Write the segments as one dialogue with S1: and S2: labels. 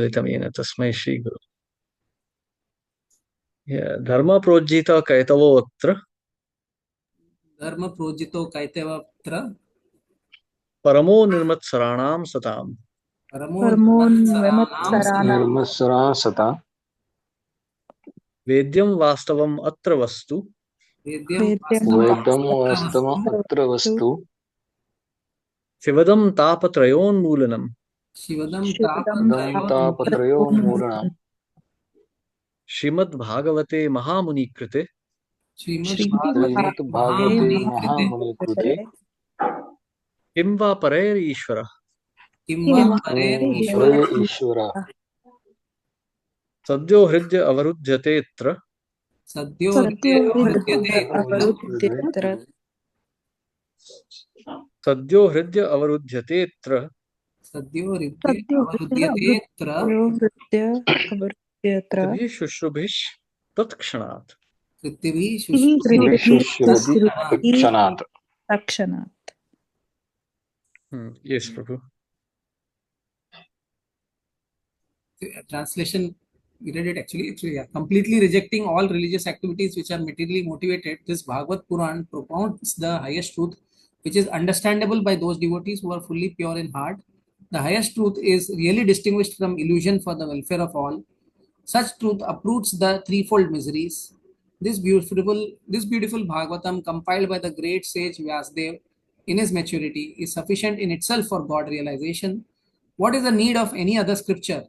S1: ललितमेन तस्मै श्रीगुरु धर्म प्रोज्झित कैतवोऽत्र
S2: धर्म प्रोजितो कैतवत्र
S1: परमो निर्मत्सराणां सताम्
S2: परमो निर्मत्सराणां सदा
S3: परमोन्नमत्सराणां
S4: निर्मत्सरा सता
S1: वेद्यं वास्तवम् अत्र वस्तु
S2: वेद्यं
S3: वेद्यं
S2: वास्तवं
S4: वेदं
S2: तत्र
S4: वास्तव
S2: वस्तु
S4: अत्र वस्तु
S1: शिवदं तापत्रयोन्मूलनम्
S2: शिवदं
S3: शिवदं
S4: दं तापत्रयोन्मूलनम्
S3: तापत्रयोन्मूलनम्
S1: श्रीमद्भागवते महामुनिकृते
S2: श्रीमद्भागवते
S4: श्रीमद्भागवते
S2: महामुनिकृते
S4: महामुनिकृते
S1: किं वा परैरीश्वरः
S2: किं वा
S3: किं
S4: परे
S2: परेरीश्वरः
S4: ईश्वरः
S1: सद्यो हृद्य अवरुध्यतेऽत्र
S2: सद्यो हृदये
S3: सद्यो
S2: अवरुध्यते
S3: अवरुध्यत्र
S1: सद्यो हृद्य अवरुध्यतेऽत्र
S2: सद्यो हृदये
S3: सद्यो
S2: अवरुध्यतेऽत्र
S3: हृदय अवरुध्यत्र
S1: त्रिभिः शुश्रुभिः तत्क्षणात्
S2: पृथिवी
S3: हृदि
S4: विशुष्यति
S2: शुश्रूषति
S4: तत्क्षणात्
S3: तत्क्षणात्
S1: यस प्रभु
S2: translation we read it actually yeah. Completely rejecting all religious activities which are materially motivated, this Bhagavad Puran propounds the highest truth which is understandable by those devotees who are fully pure in heart. The highest truth is really distinguished from illusion for the welfare of all. Such truth uproots the threefold miseries. This beautiful Bhagavatam compiled by the great sage Vyasdev in his maturity is sufficient in itself for God realization. What is the need of any other scripture?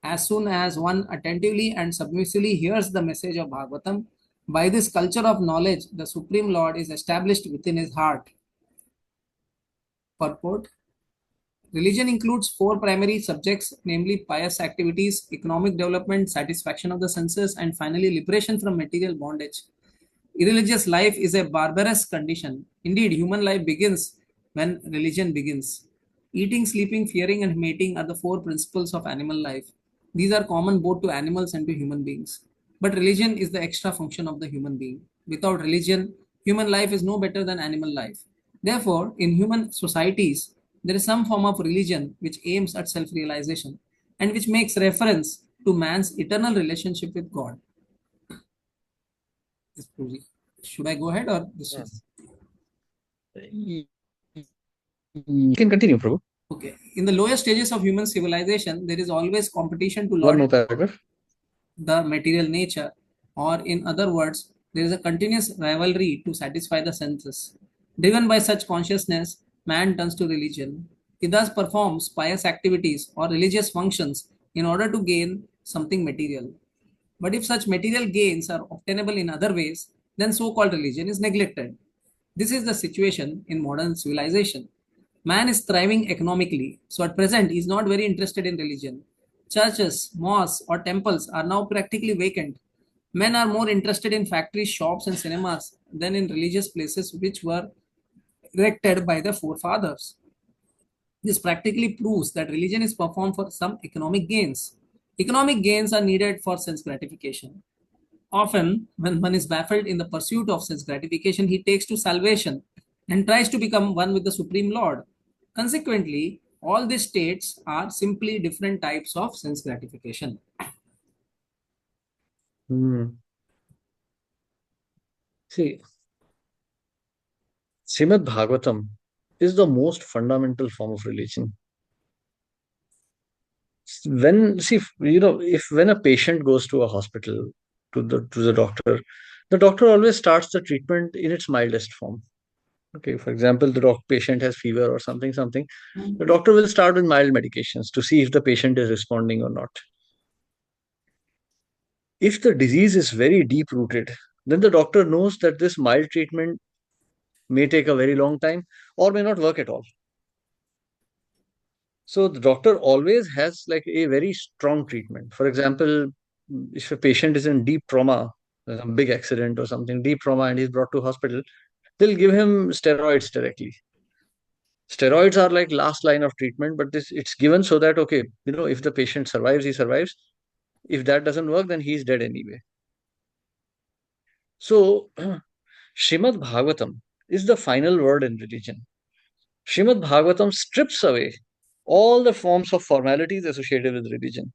S2: As soon as one attentively and submissively hears the message of Bhagavatam, by this culture of knowledge, the Supreme Lord is established within his heart. Purport: Religion includes four primary subjects, namely pious activities, economic development, satisfaction of the senses, and finally liberation from material bondage. Irreligious life is a barbarous condition. Indeed, human life begins when religion begins. Eating, sleeping, fearing, and mating are the four principles of animal life. These are common both to animals and to human beings. But religion is the extra function of the human being. Without religion, human life is no better than animal life. Therefore, in human societies, there is some form of religion which aims at self realization and which makes reference to man's eternal relationship with God. Should I go ahead or this is
S1: you can continue, Prabhu.
S2: okay? In the lower stages of human civilization, there is always competition to
S1: One
S2: lord
S1: more paragraph.
S2: the material nature, or in other words, there is a continuous rivalry to satisfy the senses. Driven by such consciousness, man turns to religion. He thus performs pious activities or religious functions in order to gain something material. But if such material gains are obtainable in other ways, then so called religion is neglected. This is the situation in modern civilization. Man is thriving economically, so at present he is not very interested in religion. Churches, mosques, or temples are now practically vacant. Men are more interested in factories, shops, and cinemas than in religious places which were erected by the forefathers. This practically proves that religion is performed for some economic gains. Economic gains are needed for sense gratification. Often, when one is baffled in the pursuit of sense gratification, he takes to salvation and tries to become one with the Supreme Lord. Consequently, all these states are simply different types of sense gratification.
S1: See, Srimad Bhagavatam is the most fundamental form of religion. If when a patient goes to a hospital to the doctor, the doctor always starts the treatment in its mildest form. Okay, for example, the patient has fever or something. The doctor will start with mild medications to see if the patient is responding or not. If the disease is very deep rooted, then the doctor knows that this mild treatment may take a very long time or may not work at all. So the doctor always has like a very strong treatment. For example, if a patient is in deep trauma, a big accident or something, deep trauma, and he's brought to hospital, they'll give him steroids directly. Steroids are like last line of treatment, but it's given so that, okay, if the patient survives, he survives. If that doesn't work, then he's dead anyway. So Srimad Bhagavatam is the final word in religion. Srimad Bhagavatam strips away all the forms of formalities associated with religion.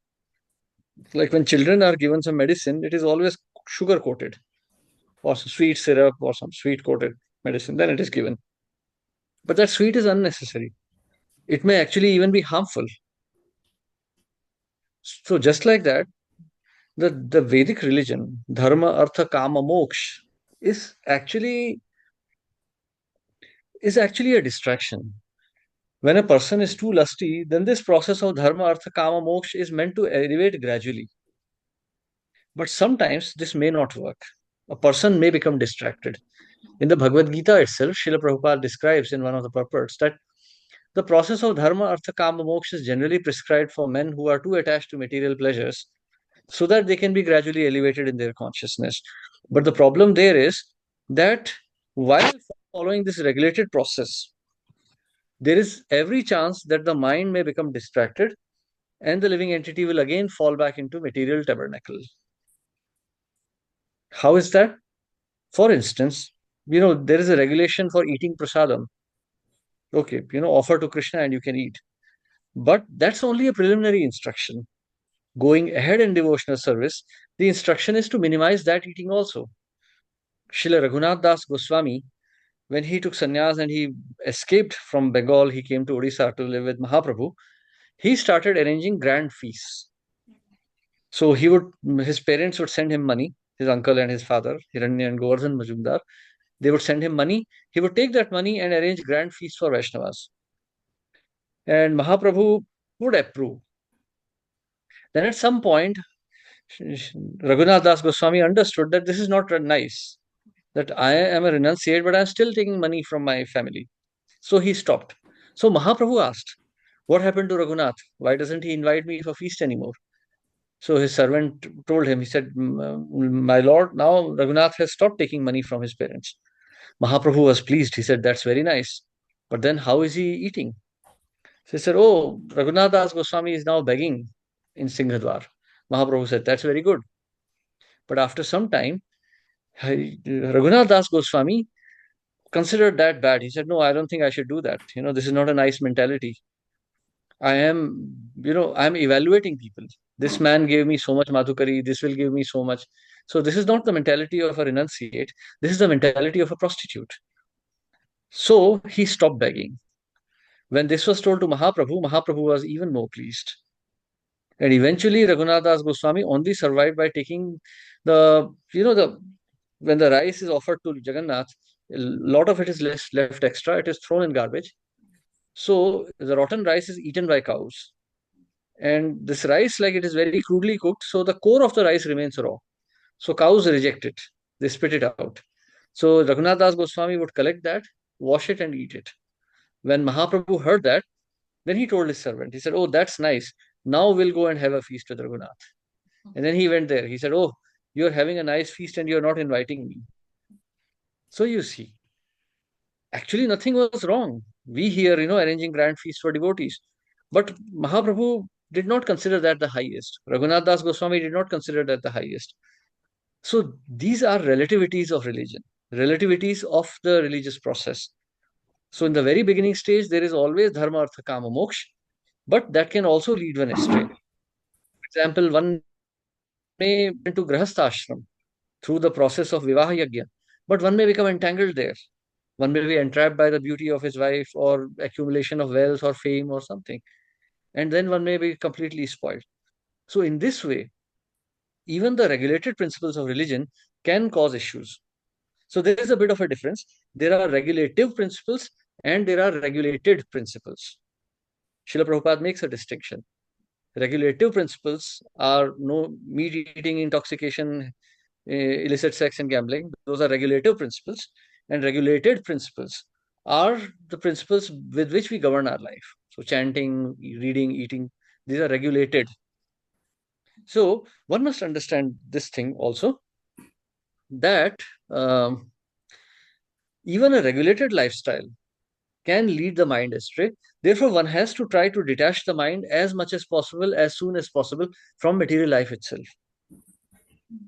S1: Like when children are given some medicine, it is always sugar coated or some sweet syrup or some sweet coated medicine, then it is given. But that sweet is unnecessary. It may actually even be harmful. So just like that, the Vedic religion, dharma, artha, kama, moksha, is actually is actually a distraction. When a person is too lusty, then this process of dharma, artha, kama, moksha is meant to elevate gradually. But sometimes this may not work. A person may become distracted. In the Bhagavad Gita itself, Srila Prabhupada describes in one of the purports that the process of dharma, artha, kama, moksha is generally prescribed for men who are too attached to material pleasures so that they can be gradually elevated in their consciousness. But the problem there is that while following this regulated process, there is every chance that the mind may become distracted and the living entity will again fall back into material tabernacle. How is that? For instance, there is a regulation for eating prasadam. Okay, offer to Krishna and you can eat. But that's only a preliminary instruction. Going ahead in devotional service, the instruction is to minimize that eating also. Srila Raghunath Das Goswami, when he took sannyas and he escaped from Bengal, he came to Odisha to live with Mahaprabhu. He started arranging grand feasts. So his parents would send him money, his uncle and his father, Hiranya and Govardhan Majumdar. They would send him money. He would take that money and arrange grand feasts for Vaishnavas. And Mahaprabhu would approve. Then at some point, Raghunath Das Goswami understood that this is not nice, that I am a renunciate, but I'm still taking money from my family. So he stopped. So Mahaprabhu asked, what happened to Raghunath? Why doesn't he invite me for feast anymore? So his servant told him, he said, my lord, now Raghunath has stopped taking money from his parents. Mahaprabhu was pleased. He said, that's very nice. But then how is he eating? So he said, oh, Raghunath Das Goswami is now begging in Singhadwar. Mahaprabhu said, that's very good. But after some time, Raghunath Das Goswami considered that bad. He said, no, I don't think I should do that. This is not a nice mentality. I'm evaluating people. This man gave me so much madhukari, this will give me so much. So this is not the mentality of a renunciate. This is the mentality of a prostitute. So he stopped begging. When this was told to Mahaprabhu, Mahaprabhu was even more pleased. And eventually Raghunath Das Goswami only survived by taking when the rice is offered to Jagannath, a lot of it is left extra, it is thrown in garbage. So the rotten rice is eaten by cows. And this rice, like it is very crudely cooked, so the core of the rice remains raw. So cows reject it, they spit it out. So Raghunath Das Goswami would collect that, wash it, and eat it. When Mahaprabhu heard that, then he told his servant, he said, oh, that's nice. Now we'll go and have a feast with Raghunath. And then he went there. He said, oh, you're having a nice feast and you're not inviting me. So you see, actually nothing was wrong. We here, arranging grand feasts for devotees. But Mahaprabhu did not consider that the highest. Raghunath Das Goswami did not consider that the highest. So these are relativities of religion, relativities of the religious process. So in the very beginning stage, there is always dharma, artha, kama, moksha, but that can also lead one astray. For example, one may into grahastha ashram through the process of vivaha yajna, but one may become entangled there. One may be entrapped by the beauty of his wife or accumulation of wealth or fame or something. And then one may be completely spoiled. So in this way, even the regulated principles of religion can cause issues. So there is a bit of a difference. There are regulative principles and there are regulated principles. Srila Prabhupada makes a distinction. Regulative principles are no meat eating, intoxication, illicit sex, and gambling. Those are regulative principles. And regulated principles are the principles with which we govern our life. So chanting, reading, eating, these are regulated. So one must understand this thing also, that even a regulated lifestyle can lead the mind astray. Therefore, one has to try to detach the mind as much as possible, as soon as possible from material life itself.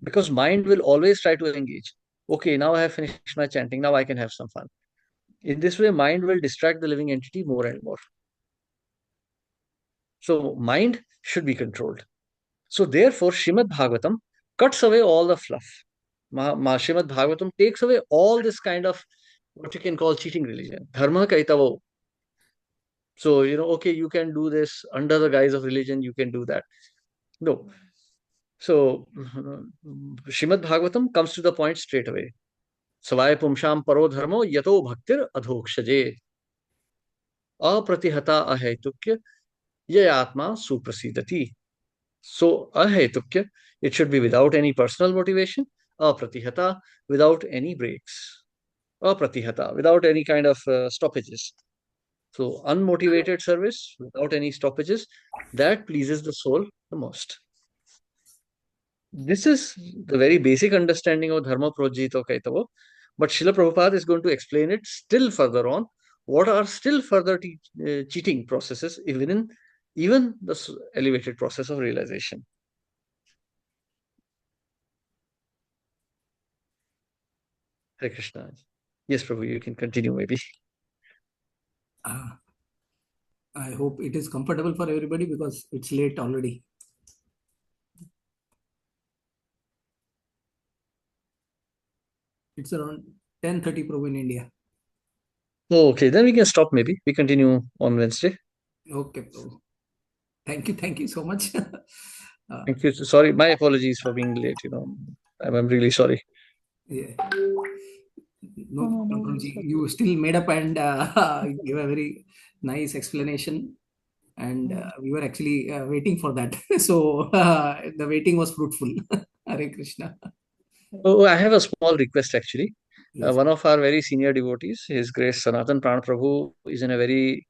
S1: Because mind will always try to engage. Okay, now I have finished my chanting, now I can have some fun. In this way, mind will distract the living entity more and more. So mind should be controlled. So therefore, Shrimad Bhagavatam cuts away all the fluff. Shrimad Bhagavatam takes away all this kind of what you can call cheating religion. Dharma kaitavo. So, okay, you can do this under the guise of religion, you can do that. No. So, Shrimad Bhagavatam comes to the point straight away. Savai pumsham paro dharmo yato bhaktir adhokshaje. Apratihata ahetukya yayatma suprasidati. So, ahetukya, it should be without any personal motivation. Apratihata, without any breaks. Apratihata, without any kind of stoppages. So, unmotivated service without any stoppages, that pleases the soul the most. This is the very basic understanding of Dharma Projito Kaitavo. But Srila Prabhupada is going to explain it still further on. What are still further cheating processes, even the elevated process of realization? Hare Krishna. Yes, Prabhu, you can continue maybe.
S2: I hope it is comfortable for everybody because it's late already. It's around 10:30 Prabhu in India.
S1: Okay, then we can stop maybe. We continue on Wednesday.
S2: Okay, Prabhu. Thank you so much.
S1: Thank you. Sorry, my apologies for being late. I'm really sorry.
S2: Yeah.
S3: No,
S2: No,
S3: no,
S2: Prabhuji,
S3: sorry.
S2: you still made up and gave a very nice explanation. And we were actually waiting for that. So the waiting was fruitful. Hare Krishna.
S1: Oh, I have a small request actually.
S2: Yes.
S1: One of our very senior devotees, His Grace Sanatan Pran Prabhu, is in a very